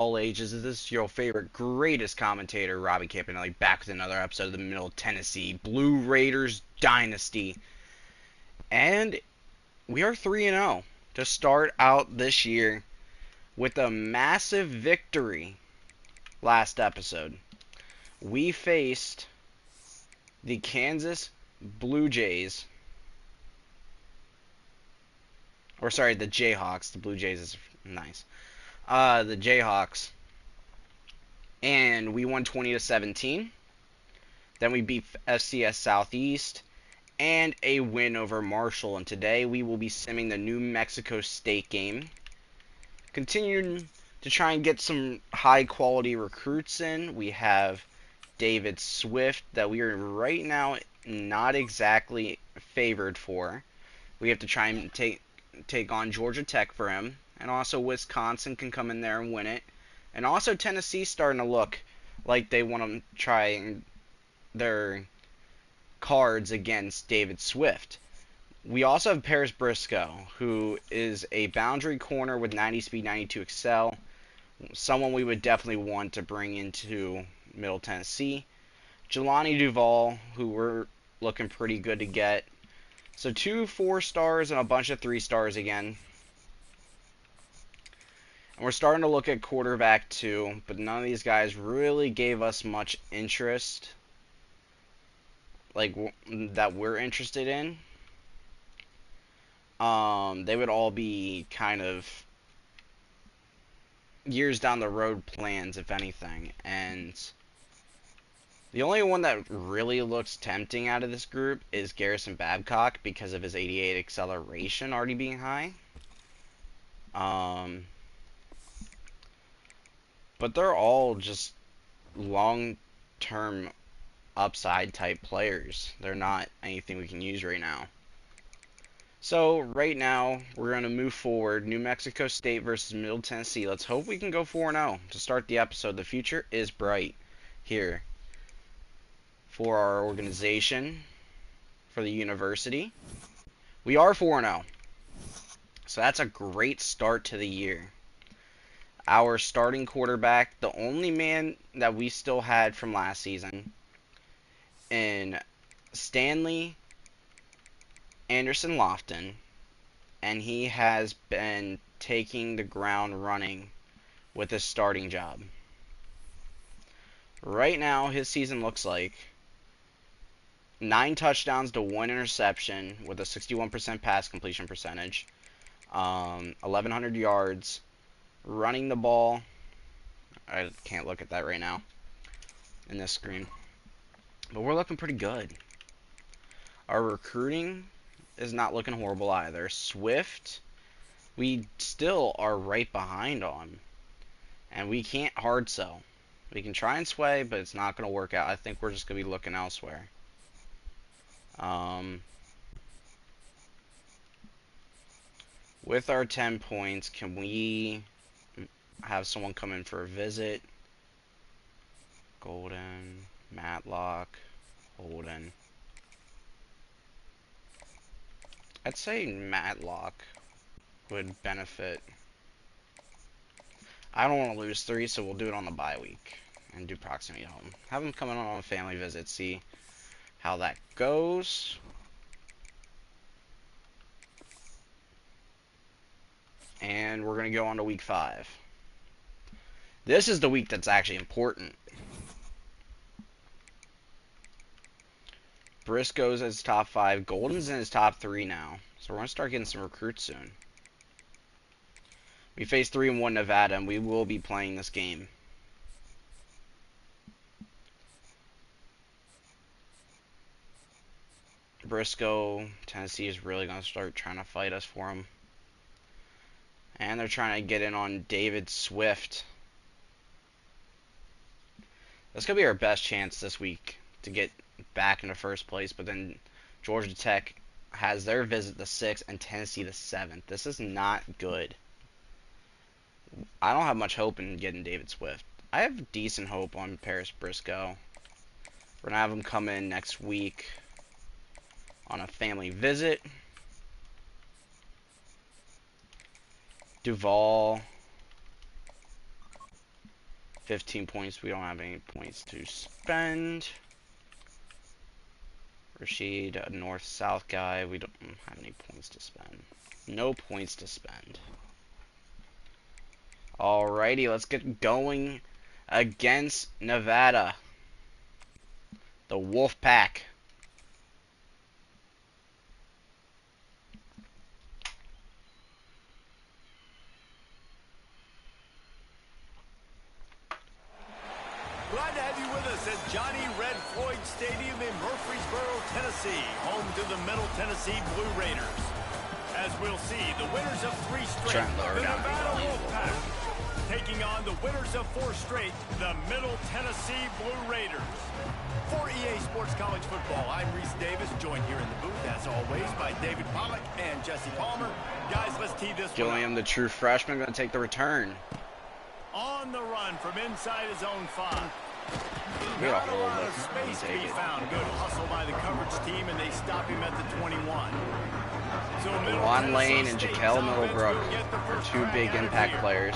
all ages. This is your favorite, greatest commentator, Robbie Campanelli, back with another episode of the Middle Tennessee Blue Raiders Dynasty. And we are 3-0 to start out this year with a massive victory last episode. We faced the Kansas Blue Jays. Or sorry, the Jayhawks. The Blue Jays is nice. The Jayhawks. And we won 20-17. Then we beat FCS Southeast and a win over Marshall. And today we will be simming the New Mexico State game. Continuing to try and get some high quality recruits in. We have David Swift that we are right now not exactly favored for. We have to try and take on Georgia Tech for him. And also Wisconsin can come in there and win it. And also Tennessee's starting to look like they want to try their cards against David Swift. We also have Paris Briscoe, who is a boundary corner with 90 speed, 92 excel. Someone we would definitely want to bring into Middle Tennessee. Jelani Duvall, who we're looking pretty good to get. So 2 4-stars and a bunch of 3-stars again. And we're starting to look at quarterback too, but none of these guys really gave us much interest, like that we're interested in. They would all be kind of years down the road plans, if anything. And the only one that really looks tempting out of this group is Garrison Babcock because of his 88 acceleration already being high. But they're all just long-term upside type players. They're not anything we can use right now. So right now we're going to move forward. New Mexico State versus Middle Tennessee. Let's hope we can go 4-0 to start the episode. The future is bright here for our organization, for the university. We are 4-0. So that's a great start to the year. Our starting quarterback, the only man that we still had from last season, in Stanley Anderson Lofton, and he has been taking the ground running with his starting job. Right now, his season looks like 9 touchdowns to 1 interception with a 61% pass completion percentage, 1,100 yards, running the ball. I can't look at that right now in this screen, but we're looking pretty good. Our recruiting is not looking horrible either. Swift, we still are right behind on, and we can't hard sell. We can try and sway, but it's not going to work out. I think we're just going to be looking elsewhere. With our 10 points, can we have someone come in for a visit? Golden, Matlock, Holden. I'd say Matlock would benefit. I don't want to lose 3, so we'll do it on the bye week and do proximity home. Have him come in on a family visit, see how that goes. And we're going to go on to week 5. This is the week that's actually important. Briscoe's in his top 5. Golden's in his top 3 now. So we're going to start getting some recruits soon. We face 3-1 Nevada, and we will be playing this game. Briscoe, Tennessee is really going to start trying to fight us for him. And they're trying to get in on David Swift. That's going to be our best chance this week to get back into first place. But then Georgia Tech has their visit the 6th and Tennessee the 7th. This is not good. I don't have much hope in getting David Swift. I have decent hope on Paris Briscoe. We're going to have him come in next week on a family visit. Duvall. 15 points. We don't have any points to spend. Rashid, a north-south guy. We don't have any points to spend. No points to spend. Alrighty, let's get going against Nevada. The Wolf Pack. Glad to have you with us at Johnny Red Floyd Stadium in Murfreesboro, Tennessee, home to the Middle Tennessee Blue Raiders. As we'll see, the winners of 3 straight, the Nevada Wolfpack, taking on the winners of 4 straight, the Middle Tennessee Blue Raiders. For EA Sports College Football, I'm Reese Davis, joined here in the booth, as always, by David Pollack and Jesse Palmer. Guys, let's tee this one up. Gilliam, the true freshman, going to take the return. On the run from inside his own 5. Not a lot of space to be found. Good hustle by the coverage team, and they stop him at the 21. So Juan Lane and Jaquel Middlebrook are 2 big impact players.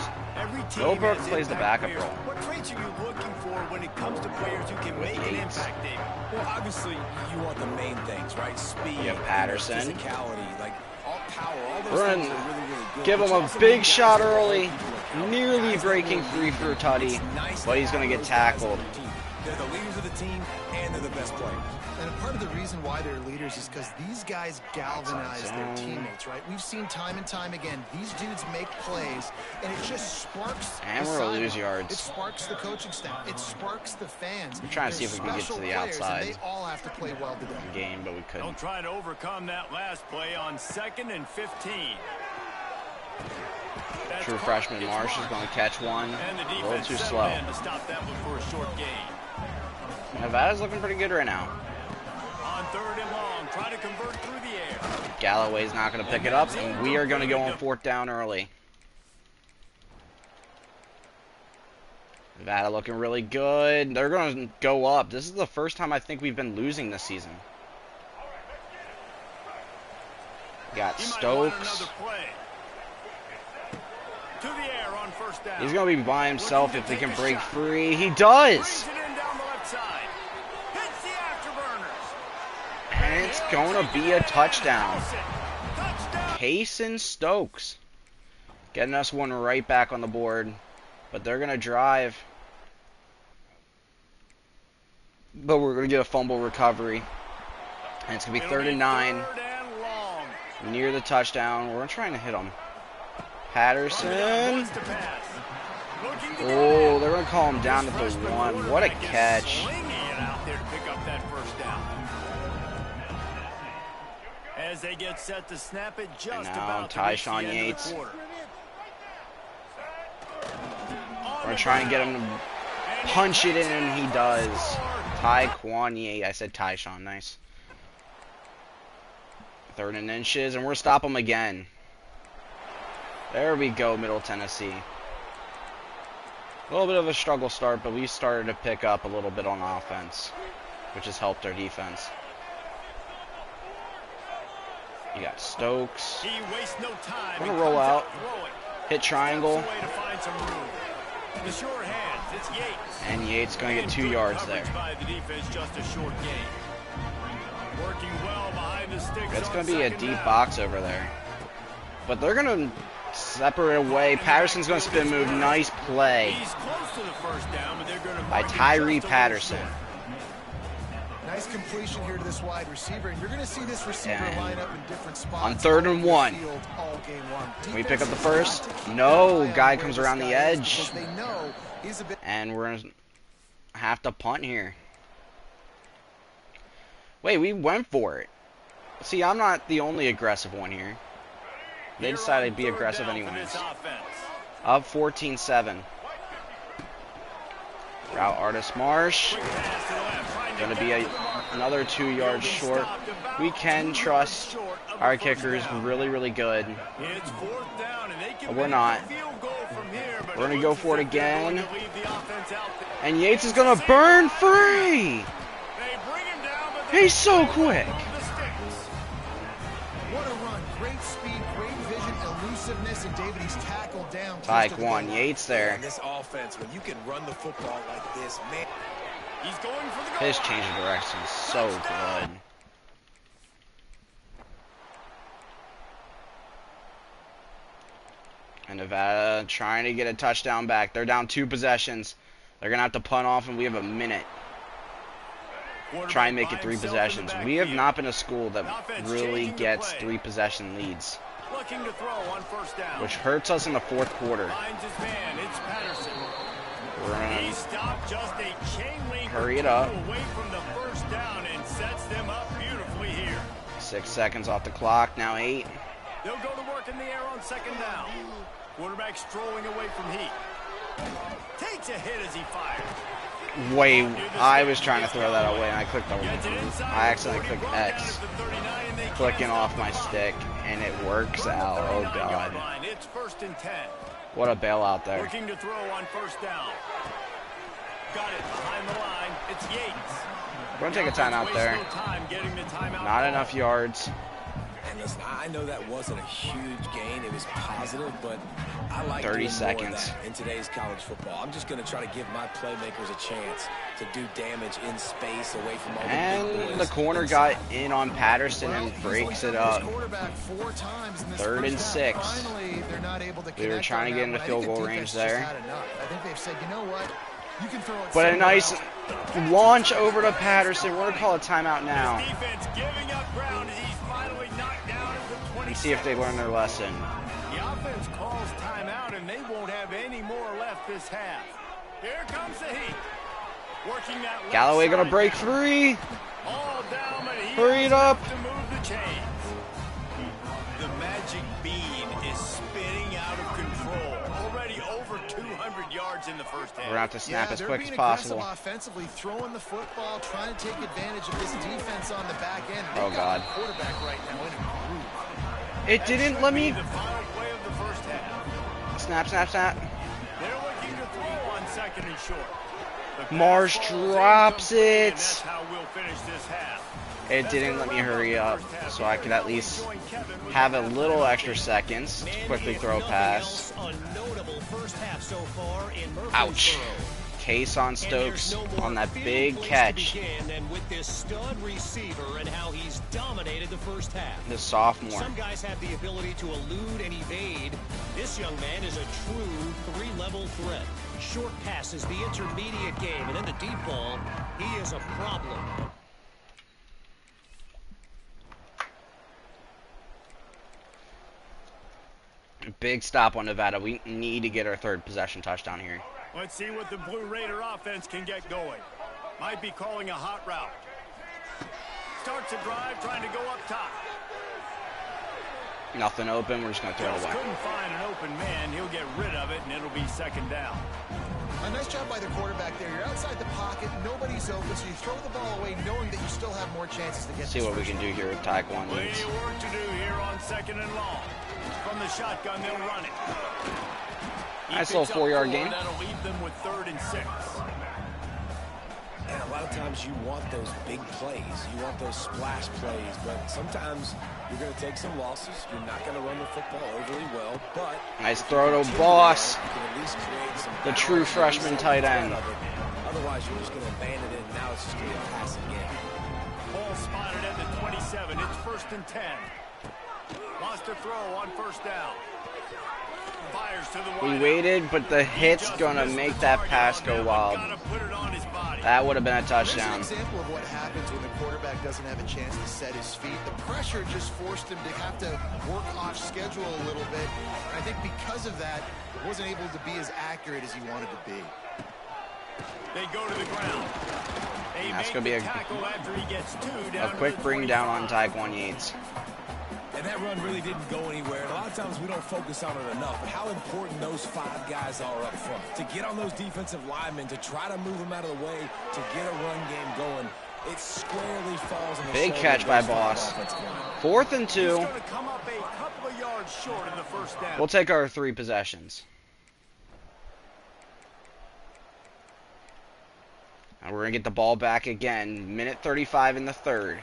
Middlebrook plays the backup role. What traits are you looking for when it comes to players who can make an impact, David? Well, obviously, you want the main things, right? Speed, you have Patterson. Physicality, like all power, all those We're things gonna are really, really good. give him a big shot early, nearly breaking free for a tutty, but he's going to get tackled. They're the leaders of the team, and they're the best players. And a part of the reason why they're leaders is because these guys galvanize their teammates, right? We've seen time and time again, these dudes make plays, and it just sparks and we're going to lose yards. It sparks the coaching staff. It sparks the fans. We're trying to see if we can get to the outside. They all have to play well today. Game, but we couldn't. Don't try to overcome that last play on 2nd and 15. True freshman Marsh is going to catch one. A little too slow. To stop that one for a short gain. Nevada's looking pretty good right now. On 3rd and long, try to convert through the air. Galloway's not going to pick it up, and we are going to go on 4th down early. Nevada looking really good. They're going to go up. This is the first time I think we've been losing this season. Got Stokes. To the air on 1st down. He's going to be by himself if he can break free. He does! And it's going to be a touchdown. Kaysen Stokes getting us one right back on the board. But they're going to drive. But we're going to get a fumble recovery. And it's going to be 3rd and 9. Near the touchdown. We're trying to hit him. Patterson. Oh, they're going to call him down at the 1. What a catch. As they get set to snap it just and now about Tyshawn Yates. We're going to try and get him to punch it in, and he does. Tyquan Yates. I said Tyshawn. Nice. 3rd and inches, and we're stop him again. There we go, Middle Tennessee. A little bit of a struggle start, but we started to pick up a little bit on offense, which has helped our defense. You got Stokes. He wastes no time. Gonna roll out. Hit triangle. The sure hands, it's Yates. And Yates gonna get 2 yards there. By the defense, just a short gain. Working well behind the sticks. It's gonna be a deep box over there. But they're gonna separate away. Patterson's gonna spin move. Nice play. He's close to the 1st down, but they're gonna by Tyree Patterson. Nice completion here to this wide receiver, and you're going to see this receiver line up in different spots. On 3rd and 1. Can we pick up the first? No, guy comes around the edge. And we're going to have to punt here. Wait, we went for it. See, I'm not the only aggressive one here. They decided to be aggressive anyways. Up 14-7. Route Artist Marsh. Going to be another 2 yards short. We can trust our kickers really, really good. But we're not. We're going to go for it again. And Yates is going to burn free. He's so quick. What a run. Great speed, great vision, elusiveness, and David, he's tackled down. Taekwon Yates there. This offense, when you can run the football like this, man. He's going for the goal. His change of direction is so good. And Nevada trying to get a touchdown back. They're down 2 possessions. They're going to have to punt off, and we have a minute. Try and make it 3 possessions. We have not been a school that really gets 3 possession leads, Looking to throw on first down. which hurts us in the 4th quarter. Finds his man. It's Patterson. We're going He to stopped just a chain link hurry it up. away from the first down and sets them up beautifully here. 6 seconds off the clock. Now 8. They'll go to work in the air on second down. Quarterback strolling away from Heat. Takes a hit as he fires. Wait, I was trying to throw that away, and I clicked the I accidentally clicked X, clicking off my stick, and it works out. Oh God, It's 1st and 10. what a bailout there. Looking to throw on first down. Got it behind the line. It's Yates. We're gonna take a timeout there. Not enough yards. And listen, I know that wasn't a huge gain. It was positive, but I like 30 doing seconds. more of that in today's college football. I'm just going to try to give my playmakers a chance to do damage in space away from all the big And boys. the corner got in on Patterson and breaks it up. 3rd and 6. We were trying to get into field goal range there. I think they've said, you know what? You can throw it But a somewhere nice else. launch over to Patterson. We're gonna call a timeout now. Defense giving up ground as he's finally knocked down at the 20. And see if they learn their lesson. The offense calls timeout, and they won't have any more left this half. Here comes the Heat. Working that left Galloway gonna side break down. 3. All down, but he Hurry it has up. enough to move the chains. The magic bean is spinning out of control. Already over 200 yards in the first half. We're gonna have to snap as they're quick being as possible. aggressive offensively, throwing the football, trying to take advantage of this defense on the back end. They've Oh, got God. the quarterback right now in a groove. It didn't let me. The final play of the first half. Snap, snap, snap. They're looking to throw on 2nd and short. The pass Marsh falls in drops complete, and it. That's how we'll finish this half. It didn't let me hurry up, so I could at least have a little extra seconds to quickly throw a pass. Ouch. Case on Stokes on that big catch. And with this stud receiver and how he's dominated the first half. The sophomore. Some guys have the ability to elude and evade. This young man is a true 3-level threat. Short pass is the intermediate game, and in the deep ball, he is a problem. Big stop on Nevada. We need to get our 3rd possession touchdown here. Let's see what the Blue Raider offense can get going. Might be calling a hot route. Starts a drive trying to go up top. Nothing open. We're just going to throw it Just away. couldn't find an open man. He'll get rid of it, and it'll be 2nd down. A nice job by the quarterback there. You're outside the pocket, nobody's open, so you throw the ball away knowing that you still have more chances to get See this what we first can do down. here with Taekwon Plenty Yates. of work to do here on 2nd and long. From the shotgun, they'll run it. He Nice picks little up 4-yard 4, gain. That'll leave them with 3rd and 6. And a lot of times you want those big plays. You want those splash plays. But sometimes you're going to take some losses. You're not going to run the football overly well. But Nice throw to Boss, you can at least create some the true freshman tight end. Otherwise, you're just going to abandon it, and now it's just going to be a passing game. Ball spotted at the 27. It's 1st and 10. Wants to throw on first down. Fires to the We wide. waited, but the hit's Just going to missed make the that target pass on go them, wild. gotta put it on his body. That would have been a There's an touchdown. example of what happens when the quarterback doesn't have a chance to set his feet. The pressure just forced him to have to work off schedule a little bit. And I think because of that, he wasn't able to be as accurate as he wanted to be. They go to the ground. They That's make gonna be the a tackle after he gets 2 down A to quick the bring down on 25. Taekwon Yates. And that run really didn't go anywhere. And a lot of times we don't focus on it enough. But how important those 5 guys are up front. To get on those defensive linemen, to try to move them out of the way, to get a run game going. It squarely falls on the Big shoulder catch of by those 5 Boss. offensive linemen. 4th and He's 2. going to come up a couple of yards short in the first down. We'll take our 3 possessions. And we're going to get the ball back again. Minute 35 in the 3rd.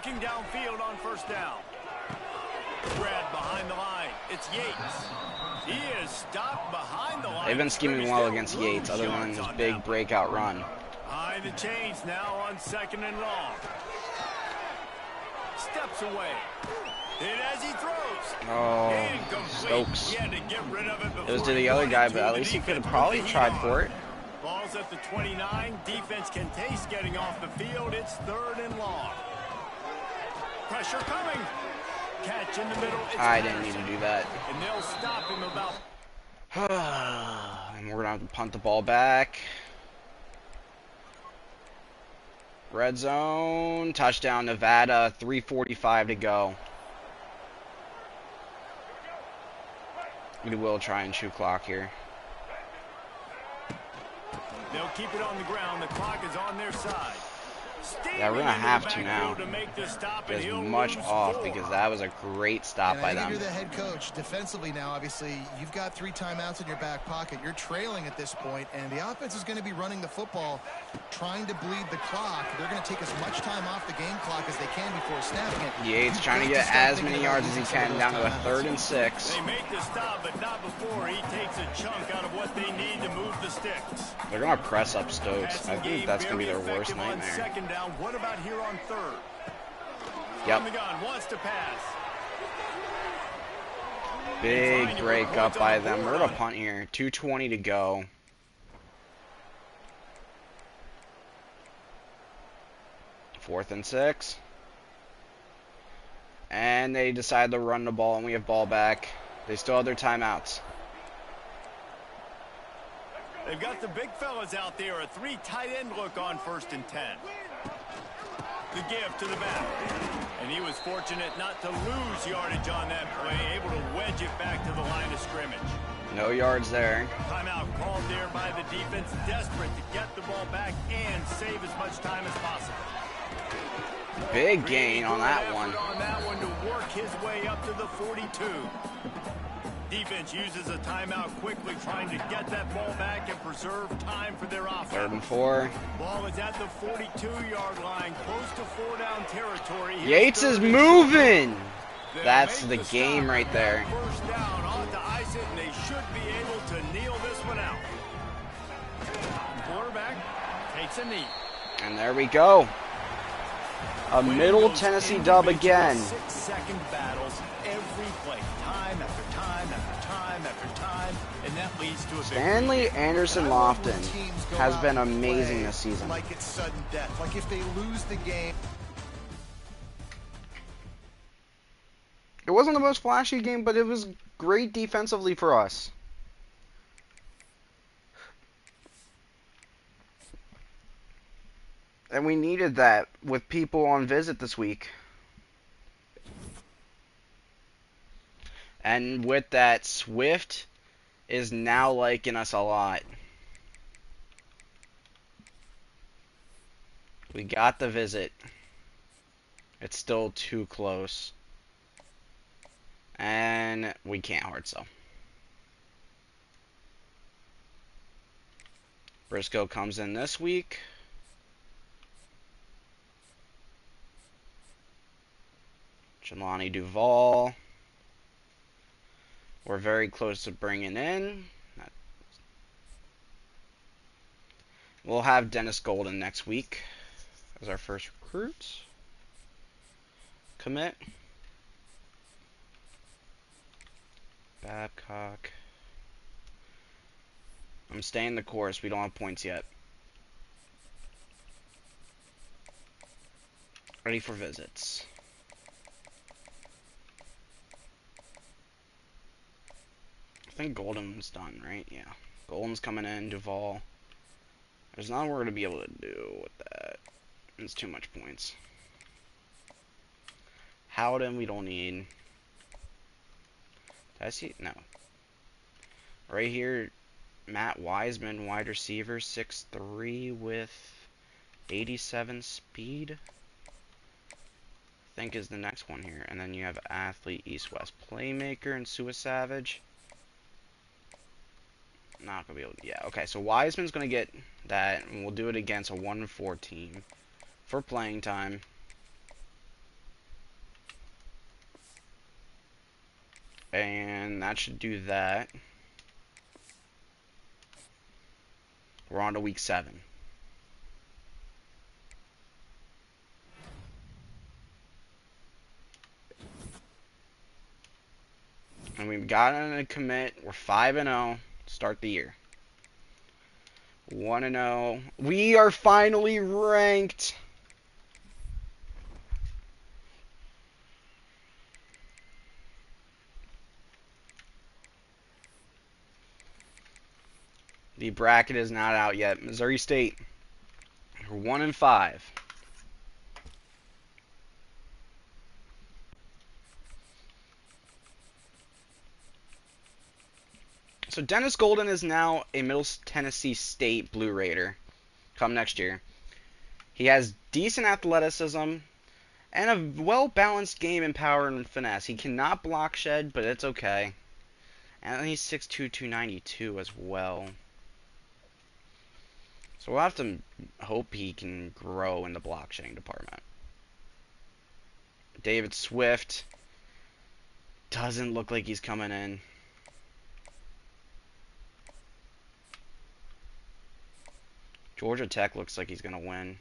looking downfield on first down. Spread behind the line. It's Yates. He is stopped behind the line. They've been scheming well against Yates, other than his big breakout run. High the chains now on 2nd and long. Steps away. And as he throws. Oh, Stokes. He had to get rid of it was to the other guy, but at least he could have probably tried for it. Ball's at the 29. Defense can taste getting off the field. It's 3rd and long. Pressure coming. Catch in the middle. I didn't need to do that. And they'll stop him about. And we're going to have to punt the ball back. Red zone. Touchdown, Nevada. 3:45 to go. We will try and shoot clock here. They'll keep it on the ground. The clock is on their side. Yeah, we're going to have to now. Get as much off because that was a great stop by them. You're the head coach. Defensively now, obviously, you've got 3 timeouts in your back pocket. You're trailing at this point, and the offense is going to be running the football, trying to bleed the clock. They're going to take as much time off the game clock as they can before snapping it. Yates trying to get as many yards as he can down to a 3rd and 6. They make the stop, but not before he takes a chunk out of what they need to move the sticks. They're going to press up Stokes. I think that's going to be their worst nightmare. Second down. What about here on 3rd? Yep. On the gun, wants to pass. Big break up by them. We're going to punt here. 2:20 to go. Fourth and 6. And they decide to run the ball, and we have ball back. They still have their timeouts. They've got the big fellas out there. A 3 tight end look on 1st and 10. The give to the back. And he was fortunate not to lose yardage on that play, able to wedge it back to the line of scrimmage. No yards there. Timeout called there by the defense, desperate to get the ball back and save as much time as possible. Big gain on that one. On that one to work his way up to the 42. Defense uses a timeout quickly, trying to get that ball back and preserve time for their offense. 3rd and 4. Ball is at the 42-yard line, close to 4-down territory. Yates is moving. That's the game right there. First down, on to ice it, and they should be able to kneel this one out. Quarterback takes a knee. And there we go. A Middle Tennessee dub again. 6-second battles every play, time after time after time after time, and that leads to a victory. Stanley Anderson Lofton has been amazing this season. Like it's sudden death. Like if they lose the game. It wasn't the most flashy game, but it was great defensively for us. And we needed that with people on visit this week. And with that, Swift is now liking us a lot. We got the visit. It's still too close. And we can't hard sell. Briscoe comes in this week. Jelani Duvall. We're very close to bringing in. We'll have Dennis Golden next week as our first recruit. Commit. Babcock. I'm staying the course. We don't have points yet. Ready for visits. I think Golden's done, right? Yeah. Golden's coming in. Duvall. There's not what we're going to be able to do with that. It's too much points. Howden, we don't need. Did I see? No. Right here, Matt Wiseman, wide receiver, 6'3" with 87 speed. I think is the next one here. And then you have athlete, east-west playmaker, and Sua Savage. Not gonna be able to, yeah, okay, so Wiseman's gonna get that, and we'll do it against a 1-4 team for playing time. And that should do that. We're on to week 7. And we've gotten a commit. We're 5-0. Start the year. 1-0. We are finally ranked. The bracket is not out yet. Missouri State. We're 1-5. So Dennis Golden is now a Middle Tennessee State Blue Raider come next year. He has decent athleticism and a well-balanced game in power and finesse. He cannot block shed, but it's okay. And he's 6'2", 292 as well. So we'll have to hope he can grow in the block shedding department. David Swift doesn't look like he's coming in. Georgia Tech looks like he's going to win.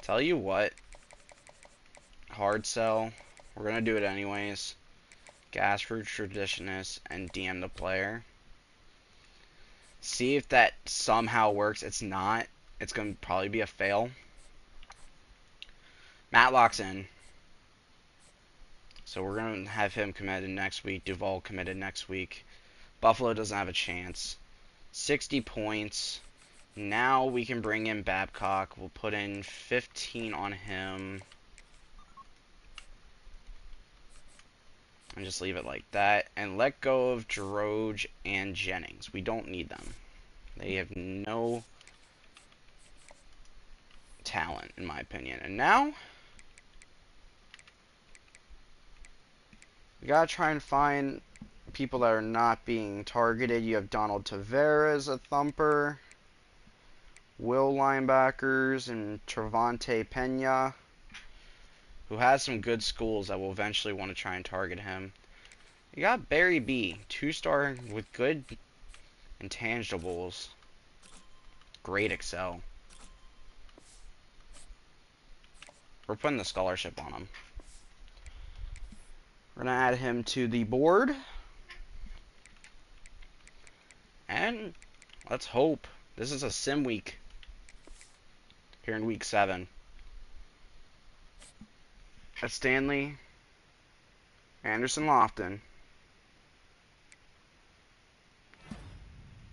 Tell you what. Hard sell. We're going to do it anyways. Gas for Traditionist and DM the player. See if that somehow works. It's not. It's going to probably be a fail. Matlock's in. So we're going to have him committed next week. Duval committed next week. Buffalo doesn't have a chance. 60 points. Now we can bring in Babcock. We'll put in 15 on him. And just leave it like that. And let go of Droge and Jennings. We don't need them. They have no talent, in my opinion. And now we gotta try and find people that are not being targeted. You have Donald Tavares, a thumper. Will linebackers and Travante Pena, who has some good schools that will eventually want to try and target him. You got Barry B, 2-star with good intangibles. Great Excel. We're putting the scholarship on him. We're going to add him to the board. And let's hope. This is a sim week here in week 7. That's Stanley, Anderson Lofton.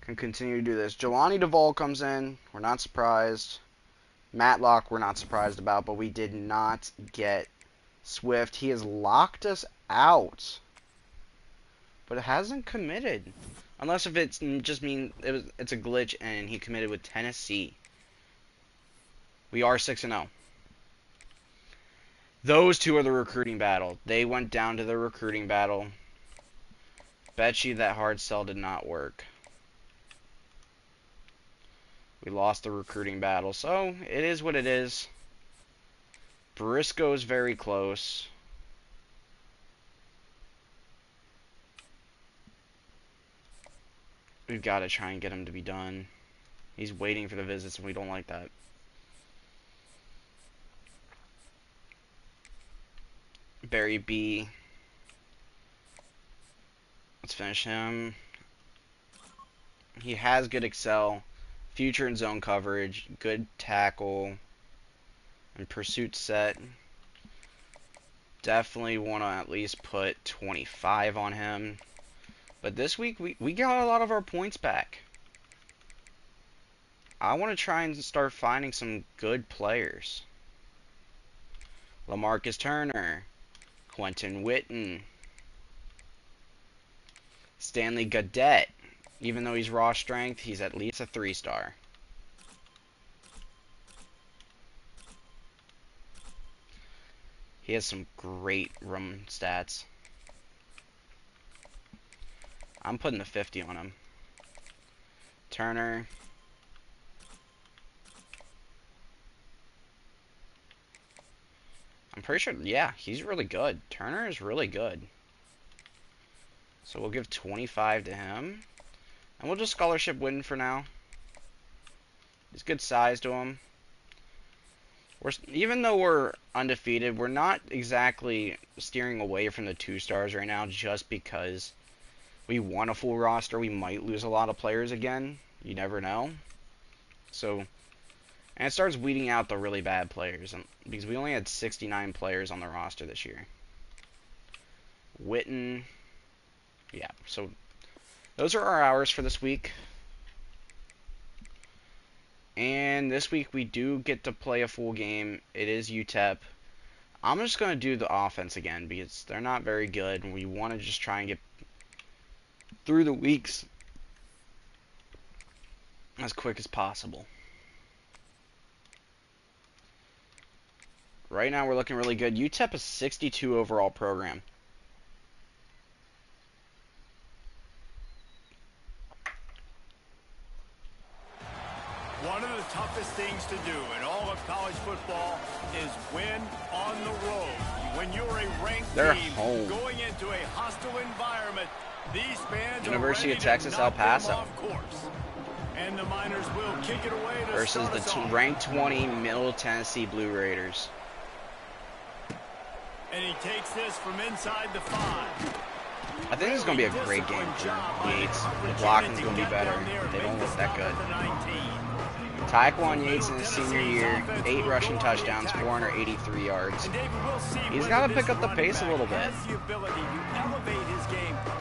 Can continue to do this. Jelani Duvall comes in. We're not surprised. Matlock we're not surprised about, but we did not get Swift. He has locked us out. But it hasn't committed. Unless if it's just it's a glitch and he committed with Tennessee. We are 6-0. Those two are the recruiting battle. They went down to the recruiting battle. Bet you that hard sell did not work. We lost the recruiting battle, so it is what it is. Briscoe's very close. We've got to try and get him to be done. He's waiting for the visits, and we don't like that. Barry B. Let's finish him. He has good Excel. Future and zone coverage, good tackle, and pursuit set. Definitely want to at least put 25 on him. But this week, we got a lot of our points back. I want to try and start finding some good players. LaMarcus Turner, Quentin Witten, Stanley Gaudette. Even though he's raw strength, he's at least a 3-star. He has some great run stats. I'm putting the 50 on him. Turner. I'm pretty sure, yeah, he's really good. Turner is really good. So we'll give 25 to him. And we'll just scholarship Witten for now. He's good size to him. Even though we're undefeated, we're not exactly steering away from the 2 stars right now just because we want a full roster. We might lose a lot of players again. You never know. So, and it starts weeding out the really bad players because we only had 69 players on the roster this year. Witten, yeah. So those are our hours for this week. And this week we do get to play a full game. It is UTEP. I'm just going to do the offense again because they're not very good. And we want to just try and get through the weeks as quick as possible. Right now we're looking really good. UTEP is 62 overall program. One of the toughest things to do in all of college football is win on the road. When you're a ranked team going into a hostile environment, these fans University are of Texas, El Paso. off course. And the Miners will kick it away to versus the ranked 20 Middle Tennessee Blue Raiders. And he takes this from inside the 5. I think this is going to be a great game for Yates. The blocking's going to be better. They don't look that good. Taekwon Yates in his senior year, 8 rushing touchdowns, 483 yards. He's got to pick up the pace a little bit.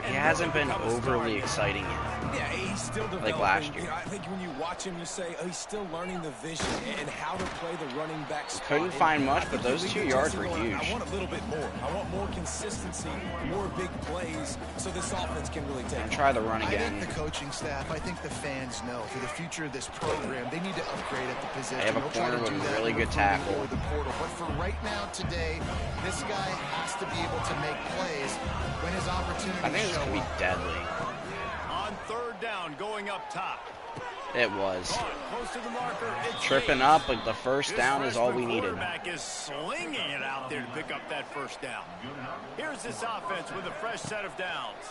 He hasn't been overly exciting yet. Yeah, he's still developing. Like last year. I think when you watch him, you say, oh, he's still learning the vision and how to play the running back spot. Couldn't find much, but those 2 yards were huge. I want a little bit more. I want more consistency, more big plays, so this offense can really take. And try the run again. I think the coaching staff, I think the fans know for the future of this program, they need to upgrade at the position. They have a corner with a really good tackle. The portal. But for right now, today, this guy has to be able to make plays when his opportunity. I think this could be deadly. On 3rd down, going up top. It was. Close to the marker. Tripping up, but the first down is all we needed. Quarterback is slinging it out there to pick up that 1st down. Here's this offense with a fresh set of downs.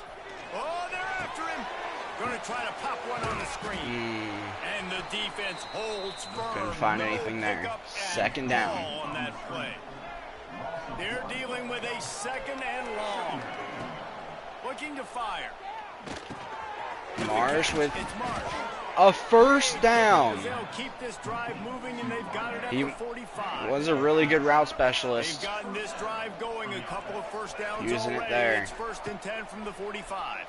Oh, they're after him. Going to try to pop one on the screen. And the defense holds firm. Couldn't find anything there. 2nd down. On that play. They're dealing with a 2nd and long. Looking to fire. Marsh with a 1st down. Keep this drive moving, and they've got it at the 45. Was a really good route specialist. They've gotten this drive going, a couple of 1st downs using already. It there. It's 1st and 10 from the 45.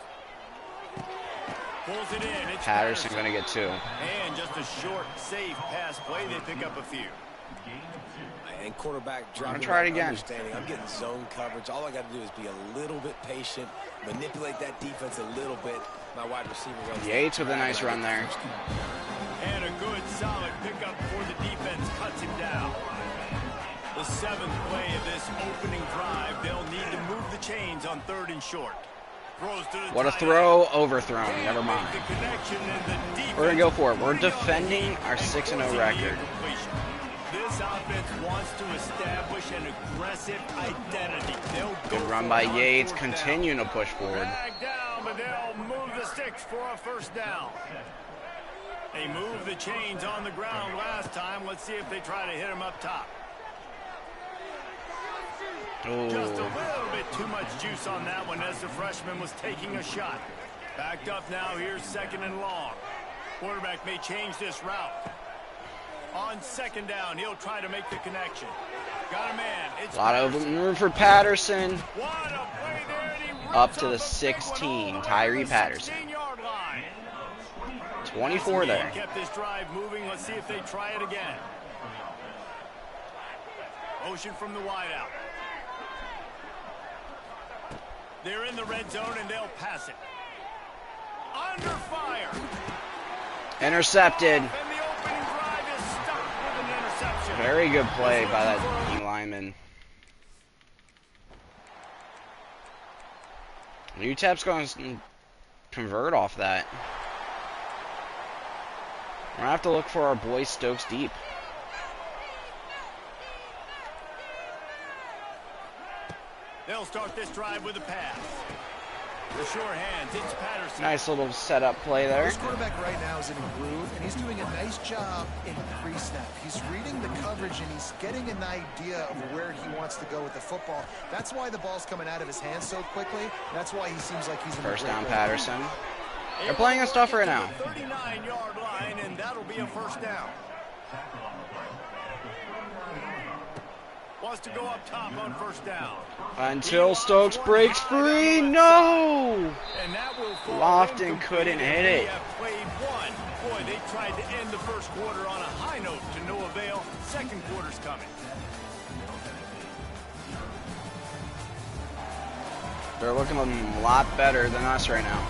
Pulls it in. It's Patterson going to get 2. And just a short, safe pass play. They pick up a few. And quarterback dropping. I'm gonna try it again. I'm getting zone coverage. All I got to do is be a little bit patient, manipulate that defense a little bit. My wide receiver runs. Yates with a nice run there. And a good, solid pickup before the defense cuts him down. The 7th play of this opening drive. They'll need to move the chains on 3rd and short. What a throw, overthrown. Never mind. We're going to go for it. We're defending our 6-0 record. This offense wants to establish an aggressive identity. Good run by Yates, continuing to push forward. Drag down, but they'll move the sticks for a 1st down. They moved the chains on the ground last time. Let's see if they try to hit him up top. Ooh. Just a little bit too much juice on that one as the freshman was taking a shot. Backed up now, here's 2nd and long. Quarterback may change this route. On 2nd down, he'll try to make the connection. Got a man. It's a lot of room for Patterson. What a play there, and he up to the 16, Tyree Patterson. 24 there. Kept this drive moving. Let's see if they try it again. Motion from the wideout. They're in the red zone, and they'll pass it. Under fire. Intercepted. And the opening drive is stopped with an interception. Very good play by that D lineman. UTEP's going to convert off that. We're going to have to look for our boy Stokes deep. They'll start this drive with a pass. The sure hands, it's Patterson. Nice little setup play there. This quarterback right now is in a groove, and he's doing a nice job in pre-snap. He's reading the coverage, and he's getting an idea of where he wants to go with the football. That's why the ball's coming out of his hands so quickly. That's why he seems like he's in First a great down, role. Patterson. They're playing us tough right now. 39-yard line, and that'll be a first down. Wants to go up top on first down. Until Stokes breaks free. No! And that will fall Lofton incomplete. couldn't hit They it. have played one. Boy, they tried to end the first quarter on a high note to no avail. Second quarter's coming. They're looking a lot better than us right now.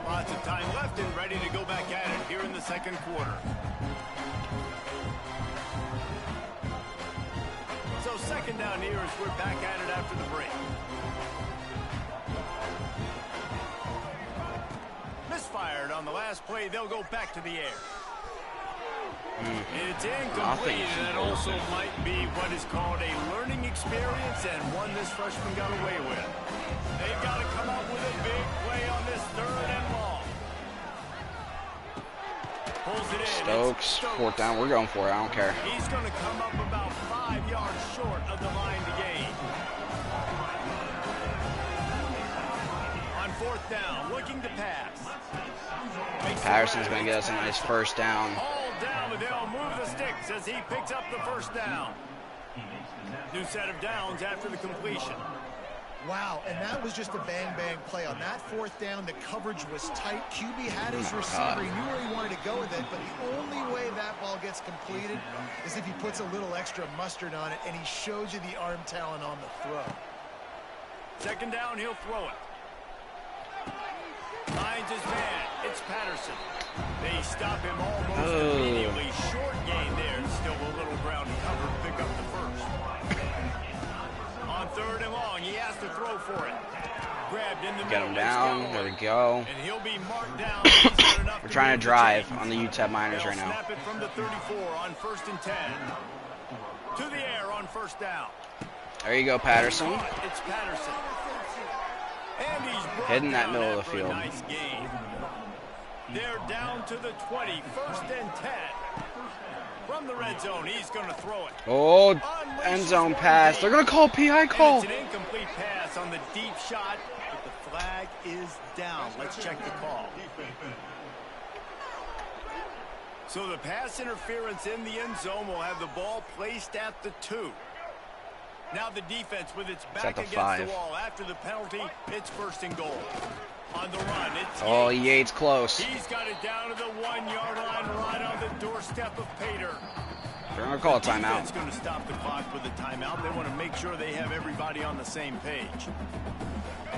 Lots of time left and ready to go back at it here in the second quarter. So second down here as we're back at it after the break. Misfired on the last play. They'll go back to the air. It's incomplete, and it also might be what is called a learning experience and one this freshman got away with. They've got to come up with a big play on this third and long. Pulls it in. Stokes, fourth down. We're going for it. I don't care. He's going to come up about 5 yards short of the line to gain. On fourth down, looking to pass. Patterson's going to get us a nice first down. All down, but they'll move the sticks as he picks up the first down. New set of downs after the completion. Wow, and that was just a bang-bang play. On that fourth down, the coverage was tight. QB had his receiver. He knew where he wanted to go with it, but the only way that ball gets completed is if he puts a little extra mustard on it, and he shows you the arm talent on the throw. Second down, he'll throw it. Finds his man. It's Patterson. They stop him almost immediately. Short gain there. Still a little ground to cover. Pick up the first. On third and long, he has to throw for it. Grabbed in the middle. Get him down. There we go. And he'll be marked down. He's got enough We're to trying move to the drive chains. on the UTEP Miners They'll right now. snap it from the 34 on first and 10. To the air on first down. There you go, Patterson. It's Patterson. And he's brought Hitting that down middle of the after a field. Nice gain. They're down to the 20, first and 10. From the red zone, he's going to throw it. Oh, end zone pass. They're going to call PI call. And it's an incomplete pass on the deep shot, but the flag is down. Let's check the call. So the pass interference in the end zone will have the ball placed at the 2. Now the defense with its back the against 5. the wall. After the penalty, it's first and goal. On the run, it's Oh, Yates. Yates close. He's got it down to the 1-yard line, right on the doorstep of Pater. They're going to call a Defense timeout. going to stop the clock with a timeout. They want to make sure they have everybody on the same page.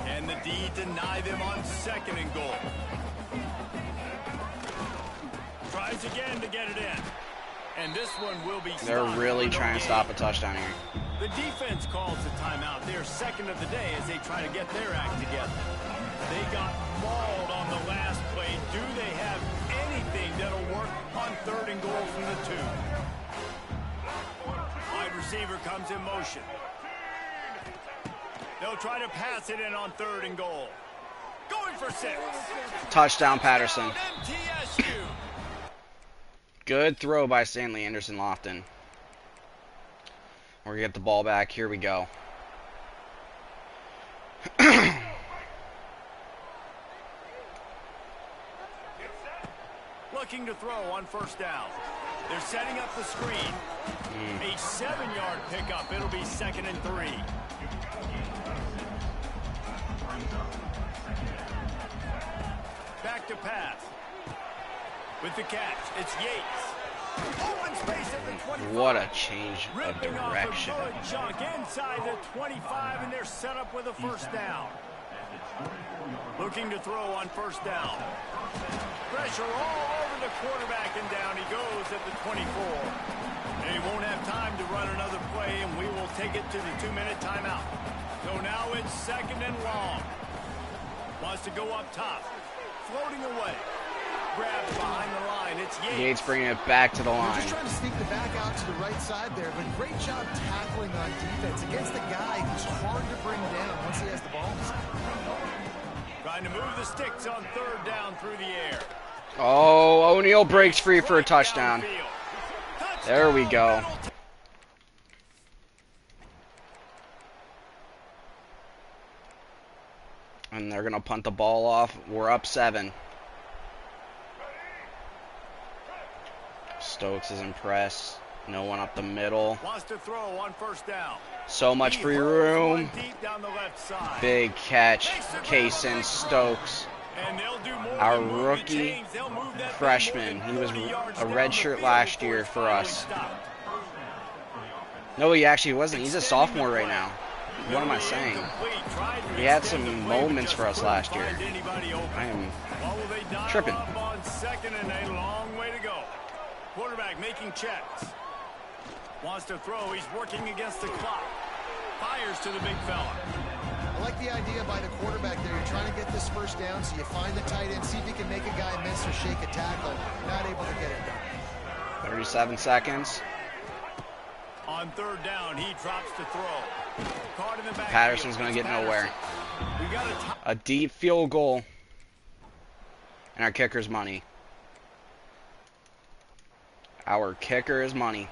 And the D deny them on second and goal. Tries again to get it in. And this one will be stopped. They're really No trying to gain. stop a touchdown here. The defense calls the timeout. They're second of the day as they try to get their act together. They got mauled on the last play. Do they have anything that'll work on third and goal from the 2? Wide receiver comes in motion. They'll try to pass it in on third and goal. Going for 6. Touchdown, Patterson. MTSU. Good throw by Stanley Anderson Lofton. We're going to get the ball back. Here we go. Looking to throw on first down. They're setting up the screen. A 7-yard pickup. It'll be second and 3. Back to pass. With the catch, it's Yates. Open space at the 25. What a change of Ripping off a direction. good chunk inside the 25, and they're set up with a first down. Looking to throw on first down. Pressure all over the quarterback, and down he goes at the 24. They won't have time to run another play, and we will take it to the 2-minute timeout. So now it's second and long. Wants to go up top. Floating away. grab behind the line. It's Yates. Yates bringing it back to the They're line. just trying to sneak the back out to the right side there, but great job tackling on defense against the guy who's hard to bring down once he has the ball in his hand. Trying to move the sticks on third down through the air. Oh, O'Neal breaks free for a Right touchdown. downfield. There we go. Touchdown, Middle And they're going to punt the ball off. We're up 7. Stokes is impressed. No one up the middle. Wants to throw on first down. So much He free hurls room. one deep down the left side. Big catch. Kaysen Stokes. And they'll do more Our than move the rookie chains. They'll move that freshman. thing He more was than 30 yards a down red the shirt field last before year it's for finally us. stopped. No, he actually wasn't. He's a Extending sophomore the right play. now. What am I saying? Incomplete. Tried to He had extend some the play, but moments just for us couldn't last year. find anybody open. I am Well, will they dial tripping. up on second and a long way to go. Quarterback making checks. Wants to throw. He's working against the clock. Fires to the big fella. I like the idea by the quarterback there. You're trying to get this first down, so you find the tight end, see if you can make a guy miss or shake a tackle. Not able to get it done. 37 seconds. On third down, he drops to throw. Caught in the back. Patterson's going to get nowhere. We got a top. A deep field goal. And our kicker's money. Our kicker is money.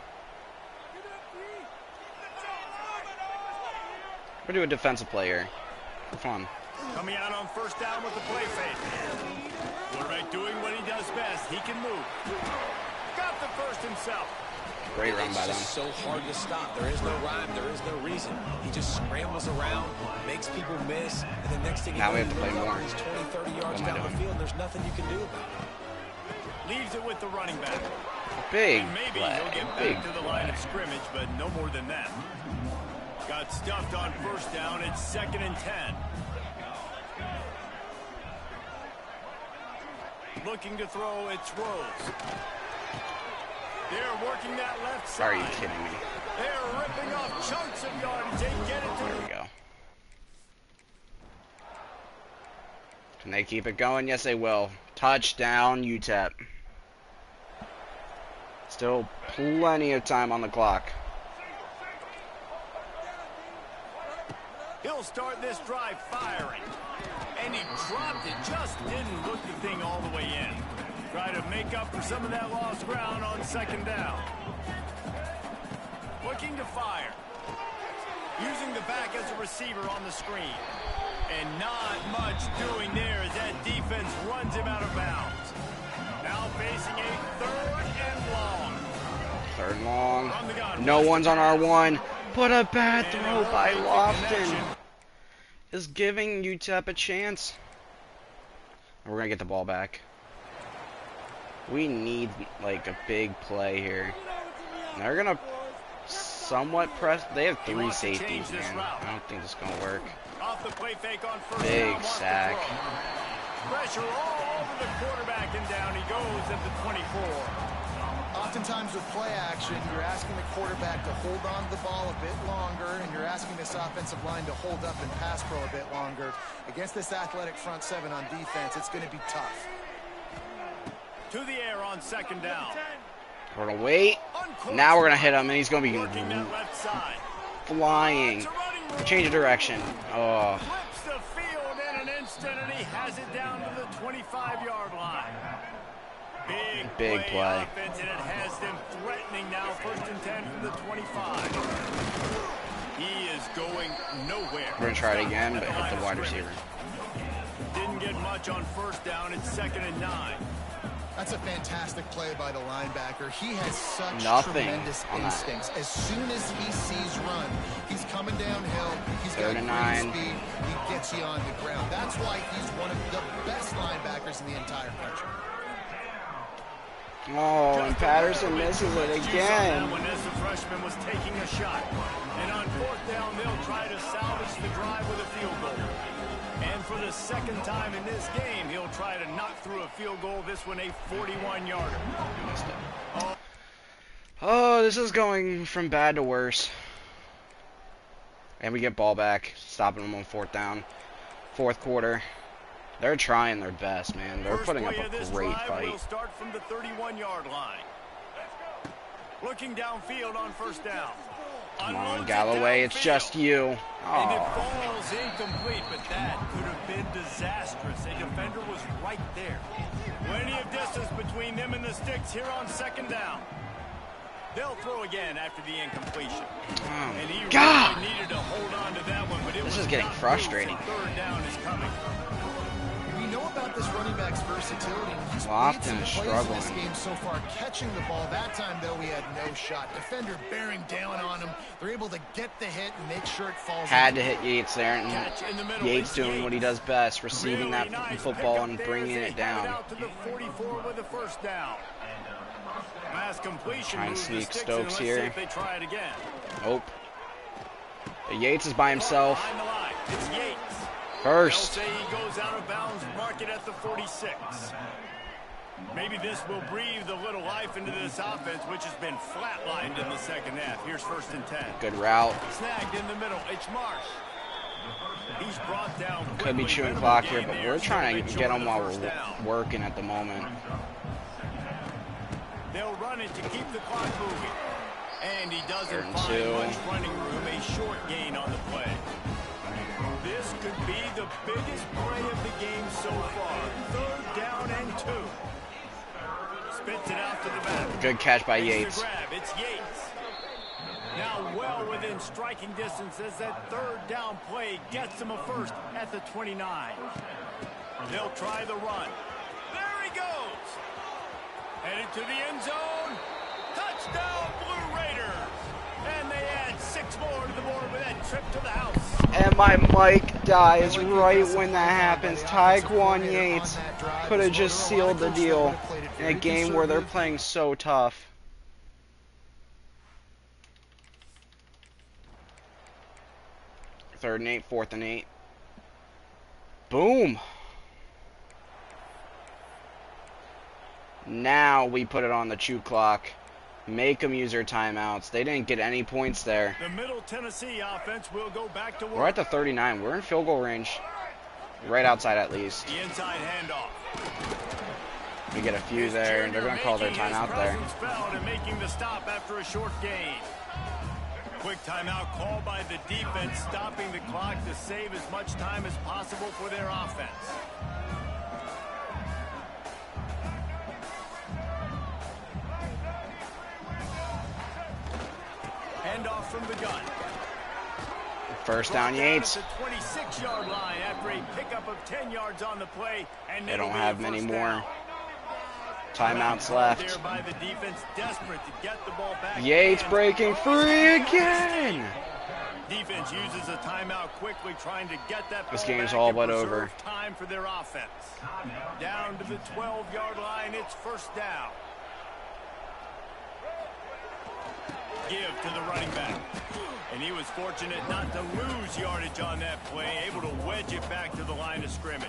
We're doing defensive play here. For fun. Coming out on first down with the play fake. Quarterback doing what he does best. He can move. Got the first himself. Great run It's by them. just so hard to stop. There is no rhyme. There is no reason. He just scrambles around, makes people miss, and the next thing you Now know, we have to he play goes more. up, he's 20, 30 yards What am I down the doing? field. There's nothing you can do about it. Leaves it with the running back. Big And maybe play. he'll get Big back to the line play. of scrimmage, but no more than that. Got stuffed on first down. It's 2nd and 10. Looking to throw, it's Rose. They're working that left side. Are you kidding me? They're ripping off chunks of yardage. They get it to There we go. Can they keep it going? Yes, they will. Touchdown, UTEP. Still plenty of time on the clock. He'll start this drive firing. And he dropped it. Just didn't look the thing all the way in. Try to make up for some of that lost ground on 2nd down. Looking to fire. Using the back as a receiver on the screen. And not much doing there as that defense runs him out of bounds. Now facing a 3rd and long. 3rd and long. From the gun. No one's on our one. But a bad And throw a by perfect Lofton connection. is giving UTEP a chance. And we're going to get the ball back. We need, like, a big play here. And they're going to somewhat press. They have He 3 wants to safeties, change this man. route. I don't think this is going to work. Off the play fake on first Big down. Wants to sack. throw. Pressure all over the quarterback, and down he goes at the 24. Oftentimes with play action, you're asking the quarterback to hold on to the ball a bit longer, and you're asking this offensive line to hold up and pass pro a bit longer. Against this athletic front 7 on defense, it's going to be tough. To the air on 2nd down. We're going to wait. Uncoached. Now we're going to hit him, and he's going to Working be that left side. flying. It's a running room. Change of direction. Oh, Flips the field in an instant, and he has it down to the 25-yard line. Big play. offense, and it has them threatening now. 1st and 10 from the 25. He is going nowhere. we're going to try it again, At but the hit line the of wide scrimmage. receiver. Didn't get much on first down. It's 2nd and 9. That's a fantastic play by the linebacker. He has such Nothing tremendous on that. instincts. As soon as he sees run, he's coming downhill. He's 3rd got and great 9. speed. He gets you on the ground. That's why he's one of the best linebackers in the entire country. Oh, and Patterson misses it again. When as the freshman was taking a shot. And on 4th down, they'll try to salvage the drive with a field goal. And for the 2nd time in this game, he'll try to knock through a field goal. This one a 41-yarder. Oh, this is going from bad to worse. And we get ball back, stopping them on 4th down. 4th quarter. They're trying their best, man. They're First putting up play of a this great drive fight. will start from the 31-yard line. Looking downfield on first down. Come on, Unloads it Galloway. It's downfield. just you. And it Oh. falls incomplete, but that could have been disastrous. A defender was right there. Plenty of distance between them and the sticks here on second down. They'll throw again after the incompletion. Oh, And he God. really needed to hold on to that one, but it This was is getting not frustrating. loose, and third down is coming. We know about this running back's versatility. He's Lofton made some is plays in this struggling. game so far, catching the ball. That time, though, he had no shot. Defender bearing down on him. They're able to get the hit and make sure it falls. Had to hit Yates there, and Catch in the middle. Yates It's doing what he does best, receiving Really that nice football pickup and there bringing as it they headed down. out to the 44 with a first down. Pass completion. Try and moves the sneak sticks, Stokes and let's see here. if they try it again. Nope. Yates is by himself. Behind the line. It's Yates. First. They'll say he goes out of bounds, mark it at the 46. Maybe this will breathe a little life into this offense, which has been flatlined in the second half. Here's first and 10. Good route. Snagged in the middle. It's Marsh. He's brought down Could be quickly. chewing Minimal clock here, gain but there. we're Still trying been to short get of them the while first we're down. working at the moment. They'll run it to keep the clock moving. And he doesn't Third and find two. much running room. A short gain on the play. This could be the biggest play of the game so far. Third down and 2. Spits it out to the back. Good catch by Makes the Yates. grab. It's Yates. Now well within striking distance as that third down play gets him a first at the 29. They'll try the run. There he goes. Headed to the end zone. Touchdown, Blue Raiders. And they add 6 more to the board with that trip to the house. And my mic dies right when that happens. Taekwon Yates could have just sealed the deal in a game where they're playing so tough. Third and 8, fourth and 8. Boom. Now we put it on the chew clock. Make them use their timeouts. They didn't get any points there. The Middle Tennessee offense will go back to work. We're at the 39. We're in field goal range. Right outside at least. The inside handoff. We get a few there, and they're going to call their timeout there. Felt and making the stop after a short gain. Quick timeout called by the defense, stopping the clock to save as much time as possible for their offense. Handoff from the gun. First down, Yates. At the 26-yard line after a pickup of 10 yards on the play, and They it'll don't be a have many first more down. timeouts There left. by the defense, desperate to get the ball back. Yates And- breaking free again. Defense uses a timeout quickly, trying to get that This ball game's back all and but preserve over. Time for their offense. Down to the 12-yard line, it's first down. Give to the running back. And he was fortunate not to lose yardage on that play, able to wedge it back to the line of scrimmage.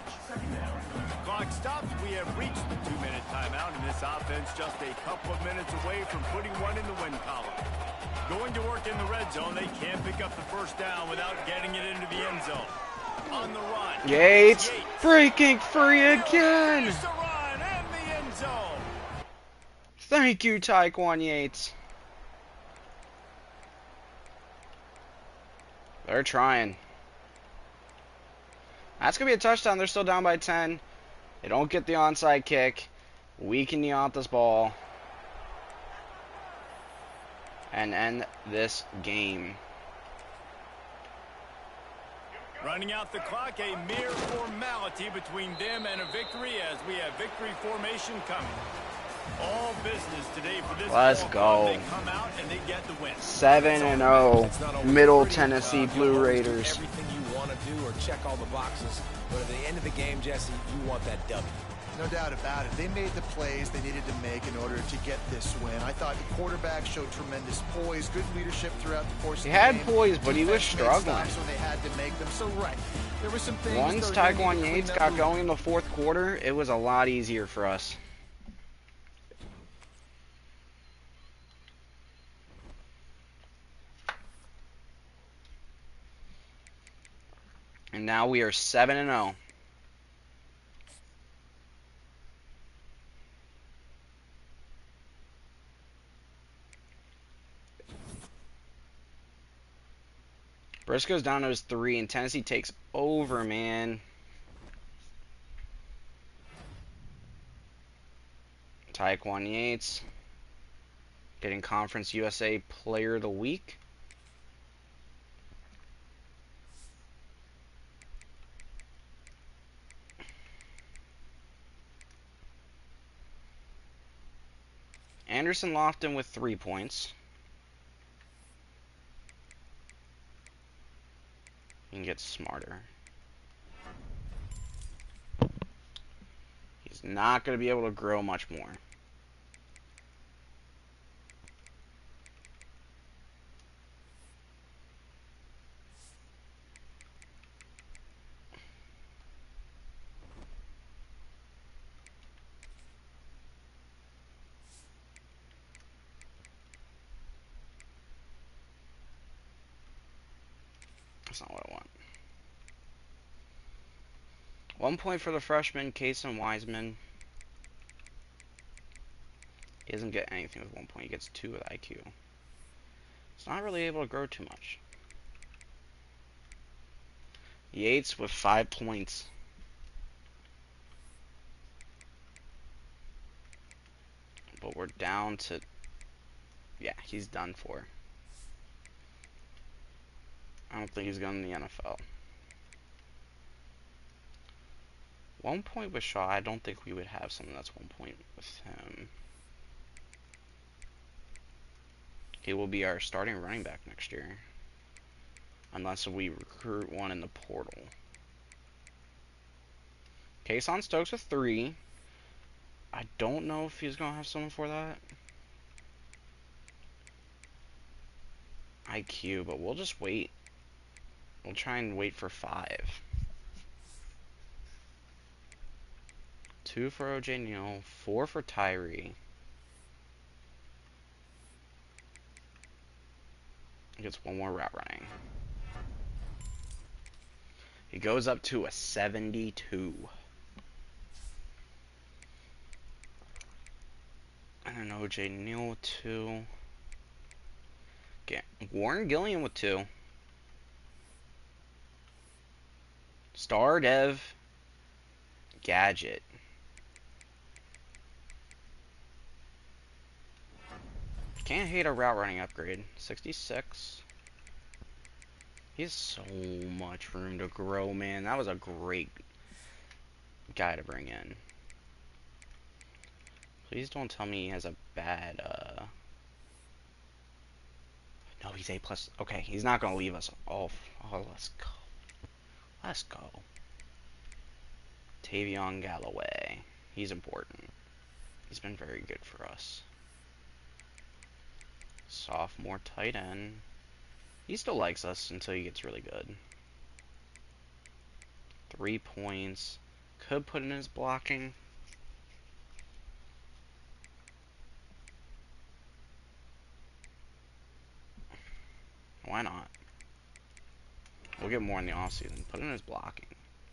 Clock stops. We have reached the 2-minute timeout, and this offense just a couple of minutes away from putting one in the win column. Going to work in the red zone, they can't pick up the first down without getting it into the end zone. On the run. Yates breaking free again. There's the run and the end zone. Thank you, Taekwon Yates. They're trying. That's going to be a touchdown. They're still down by 10. They don't get the onside kick. We can knee out this ball and end this game. Running out the clock, a mere formality between them and a victory as we have victory formation coming. All business today for this. Let's go. They come out and they get the win. 7-0, Middle Tennessee Blue Raiders. Everything you want to do or check all the boxes, but at the end of the game, Jesse, you want that W. No doubt about it. They made the plays they needed to make in order to get this win. I thought the quarterback showed tremendous poise, good leadership throughout the course of the He had game. poise, but he was Defense made struggling. stops when they had to make them. So, right, there were some things. Once that were gonna need Taekwon to clean Yates up got the- going in the fourth quarter, it was a lot easier for us. And now we are 7-0. Briscoe's down to his 3, and Tennessee takes over, man. Taekwon Yates getting Conference USA Player of the Week. Anderson Lofton with 3 points. He can get smarter. He's not going to be able to grow much more. That's not what I want. 1 point for the freshman, Kason Wiseman. He doesn't get anything with 1 point. He gets 2 with IQ. He's not really able to grow too much. Yates with 5 points. But we're down to... Yeah, he's done for. I don't think he's going to the NFL. 1 point with Shaw. I don't think we would have someone that's 1 point with him. He will be our starting running back next year. Unless we recruit one in the portal. Kason Stokes with 3. I don't know if he's going to have someone for that. IQ, but we'll just wait. We'll try and wait for 5. 2 for OJ Neal, 4 for Tyree. He gets 1 more route running. He goes up to a 72. And then OJ Neal with 2. Get Warren Gilliam with 2. Star Dev Gadget. Can't hate a route running upgrade. 66. He has so much room to grow, man. That was a great guy to bring in. Please don't tell me he has a bad, No, he's A+. Okay, he's not going to leave us. Oh, let's go. Let's go. Tavion Galloway. He's important. He's been very good for us. Sophomore tight end. He still likes us until he gets really good. 3 points. Could put in his blocking. Why not? We'll get more in the offseason. Put in his blocking.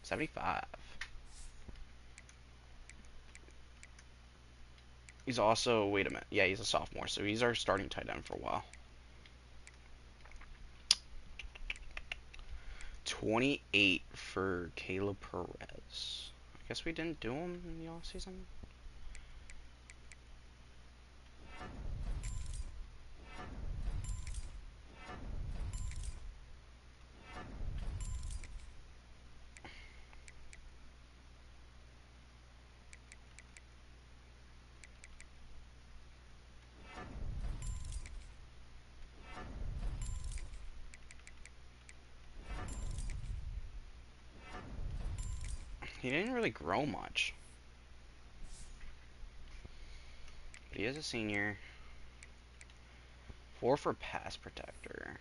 75. He's also, wait a minute. Yeah, he's a sophomore, so he's our starting tight end for a while. 28 for Caleb Perez. I guess we didn't do him in the offseason. He didn't really grow much. But he is a senior. 4 for pass protector.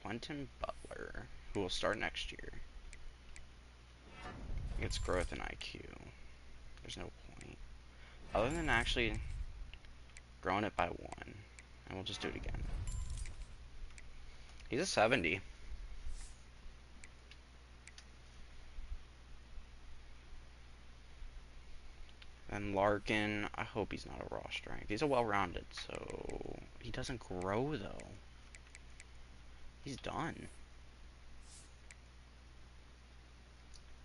Quentin Butler, who will start next year. Gets growth in IQ. There's no point. Other than actually growing it by 1. And we'll just do it again. He's a 70. And Larkin, I hope he's not a raw strength. He's a well-rounded, so he doesn't grow though. He's done.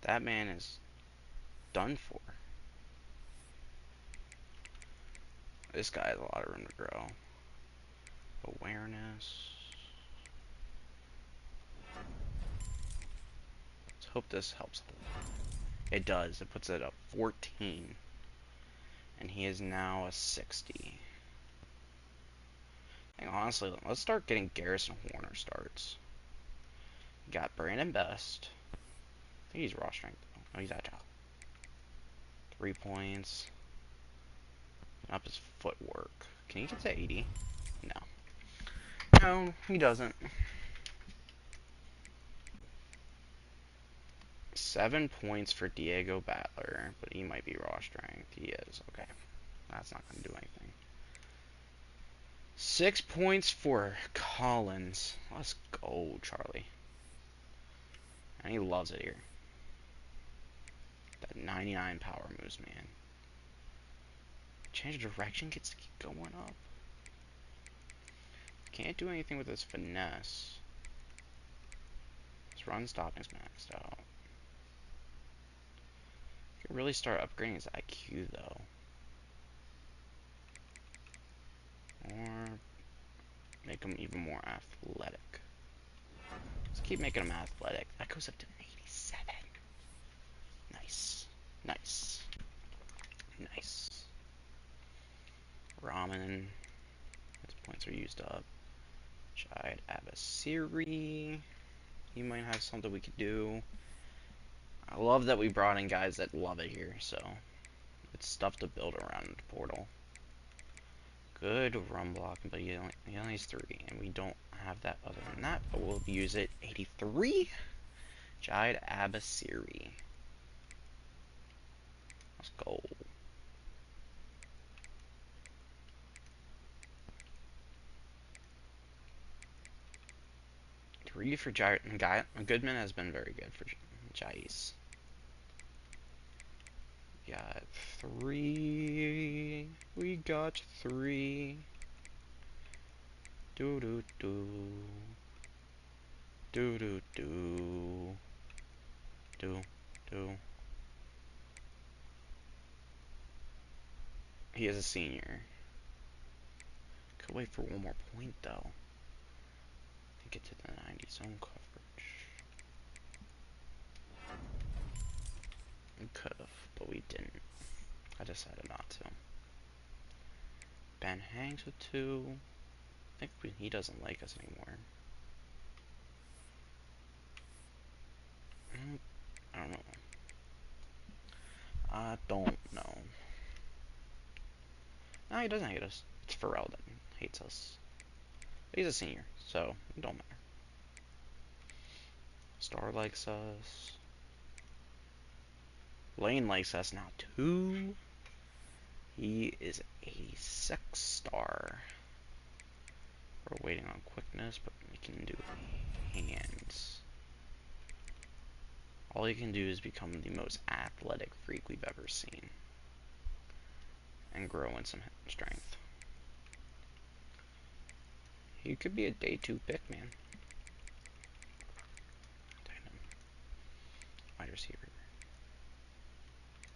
That man is done for. This guy has a lot of room to grow. Awareness. Let's hope this helps. It does. It puts it up 14. And he is now a 60. And honestly, let's start getting Garrison Horner starts. Got Brandon Best. I think he's raw strength though. Oh, he's agile. 3 points. Up his footwork. Can he get to 80? No. No, he doesn't. 7 points for Diego Battler, but he might be raw strength. He is. Okay. That's not going to do anything. 6 points for Collins. Let's go, Charlie. And he loves it here. That 99 power moves, man. Change of direction gets to keep going up. Can't do anything with his finesse. His run stopping's maxed out. Could really start upgrading his IQ though. Or make him even more athletic. Let's keep making him athletic. That goes up to 87. Nice. Nice. Nice. Ramen. His points are used up. Jide Abasiri. He might have something we could do. I love that we brought in guys that love it here, so it's stuff to build around Portal. Good run blocking, but he only has 3, and we don't have that other than that, but we'll use it. 83? Jide Abasiri. Let's go. Three for Goodman has been very good for Jais. Got 3. We got 3. Do do do. Do do do. Do do. He is a senior. Could wait for one more point though. To get to the 90 zone coverage. We could have, but we didn't. I decided not to. Ben hangs with 2. I think he doesn't like us anymore. I don't know. I don't know. No, he doesn't hate us. It's Pharrell that hates us. But he's a senior, so it don't matter. Star likes us. Lane likes us now too. He is a 6 star. We're waiting on quickness, but we can do hands. All he can do is become the most athletic freak we've ever seen. And grow in some strength. He could be a day 2 pick, man. Wide receiver.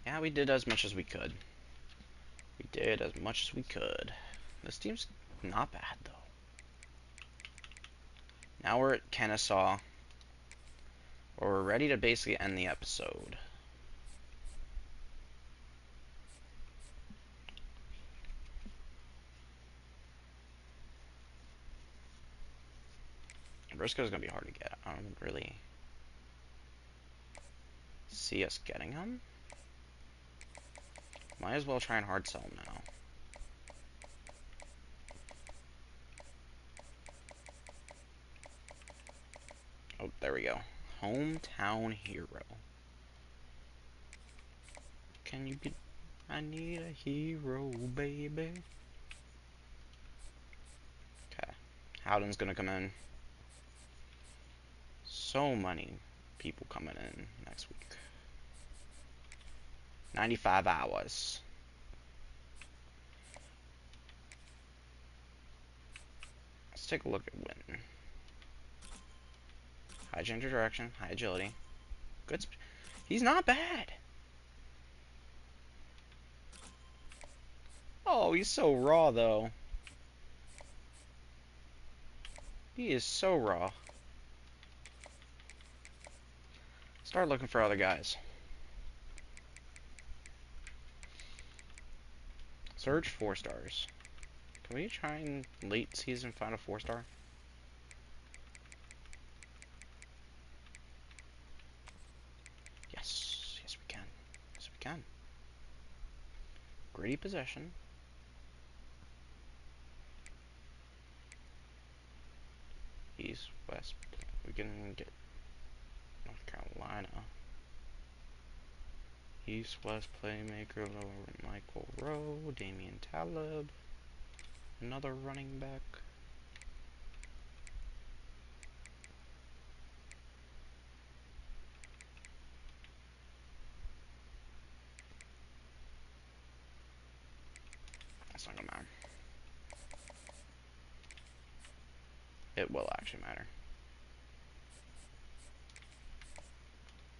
Yeah, we did as much as we could. We did as much as we could. This team's not bad, though. Now we're at Kennesaw. Where we're ready to basically end the episode. Briscoe's gonna be hard to get. I don't really see us getting him. Might as well try and hard sell him now. Oh, there we go. Hometown hero. Can you be... I need a hero, baby. Okay. Howden's gonna come in. So many people coming in next week. 95 hours. Let's take a look at Win. High change of direction, high agility. Good He's not bad. Oh, he's so raw, though. He is so raw. Start looking for other guys. Search 4 stars. Can we try and late season find a 4-star? Yes. Yes, we can. Yes, we can. Gritty possession. East, West. We can get North Carolina. East, West playmaker, lower Michael Rowe, Damian Talib. Another running back. That's not gonna matter. It will actually matter.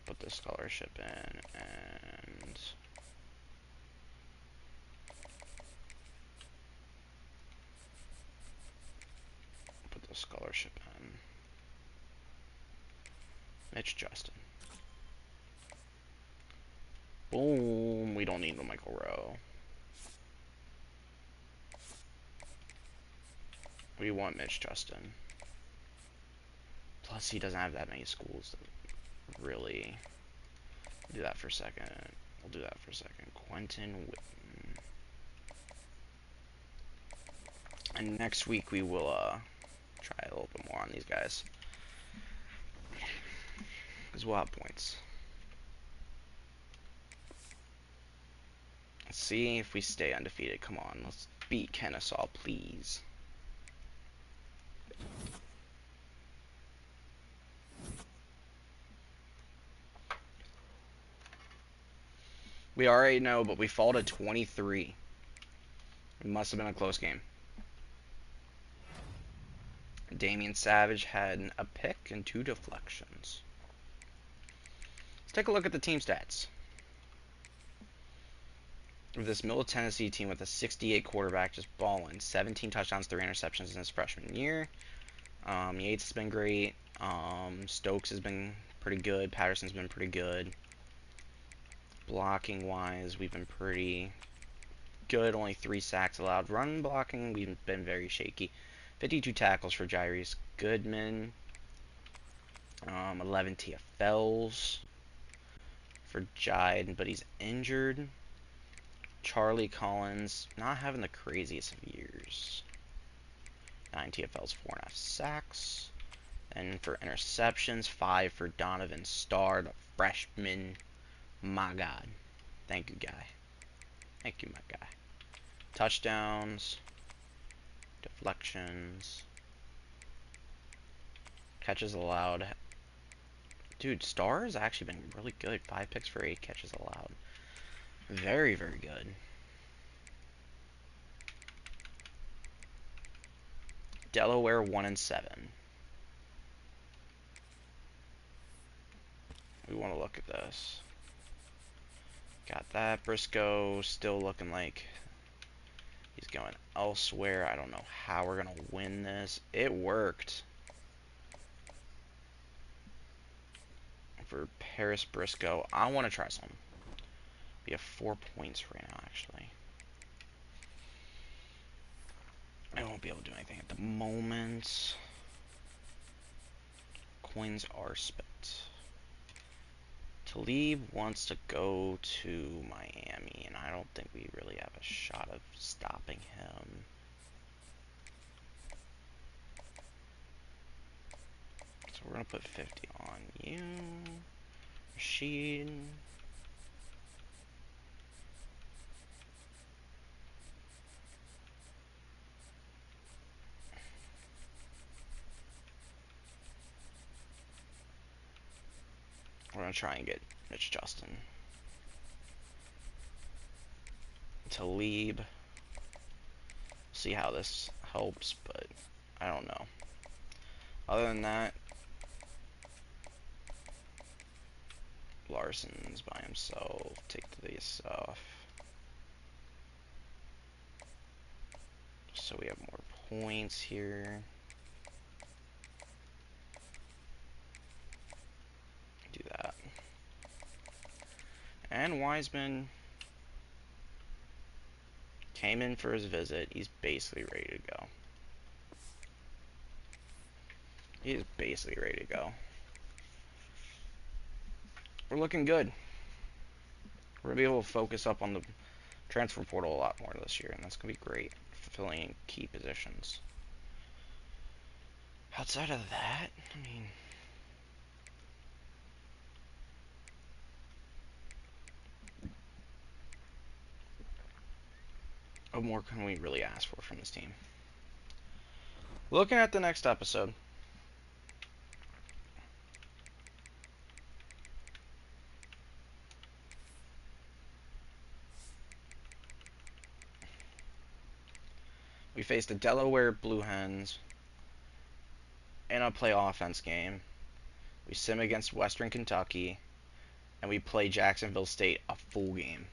Put the scholarship in and put the scholarship in. Mitch Justin. Boom. We don't need the Michael Rowe. We want Mitch Justin. Plus, he doesn't have that many schools that really do that for a second. We'll do that for a second. Quentin Whitten. And next week we will try a little bit more on these guys. Because we'll have points. Let's see if we stay undefeated. Come on, let's beat Kennesaw, please. We already know, but we fall to 23. It must have been a close game. Damian Savage had a pick and 2 deflections. Let's take a look at the team stats. This Middle Tennessee team with a 68 quarterback just balling. 17 touchdowns, 3 interceptions in his freshman year. Yates has been great. Stokes has been pretty good. Patterson's been pretty good. Blocking wise, we've been pretty good. Only 3 sacks allowed. Run blocking, we've been very shaky. 52 tackles for Jairus Goodman. 11 TFLs for Jide, but he's injured. Charlie Collins, not having the craziest of years. 9 TFLs, 4.5 sacks. And for interceptions, 5 for Donovan Starr, the freshman. My God. Thank you, guy. Thank you, my guy. Touchdowns. Deflections. Catches allowed. Dude, Starr has actually been really good. 5 picks for 8 catches allowed. Very, very good. Delaware 1-7. We want to look at this. Got that. Briscoe still looking like he's going elsewhere. I don't know how we're going to win this. It worked. For Paris Briscoe, I want to try something. We have 4 points right now, actually. I won't be able to do anything at the moment. Coins are spent. Talib wants to go to Miami, and I don't think we really have a shot of stopping him. So we're going to put 50 on you. Rashid. We're going to try and get Mitch Justin. Talib. See how this helps, but I don't know. Other than that, Larson's by himself. Take this off. So we have more points here. Do that. And Wiseman came in for his visit. He's basically ready to go. He's basically ready to go. We're looking good. We're going to be able to focus up on the transfer portal a lot more this year, and that's going to be great for filling key positions. Outside of that, I mean, what more can we really ask for from this team? Looking at the next episode, we faced the Delaware Blue Hens in a play offense game. We sim against Western Kentucky, and we play Jacksonville State a full game.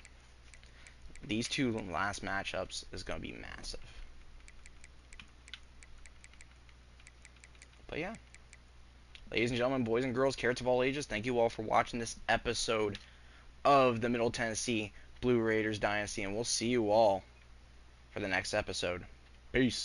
These two last matchups is going to be massive. But yeah. Ladies and gentlemen, boys and girls, carrots of all ages, thank you all for watching this episode of the Middle Tennessee Blue Raiders Dynasty, and we'll see you all for the next episode. Peace.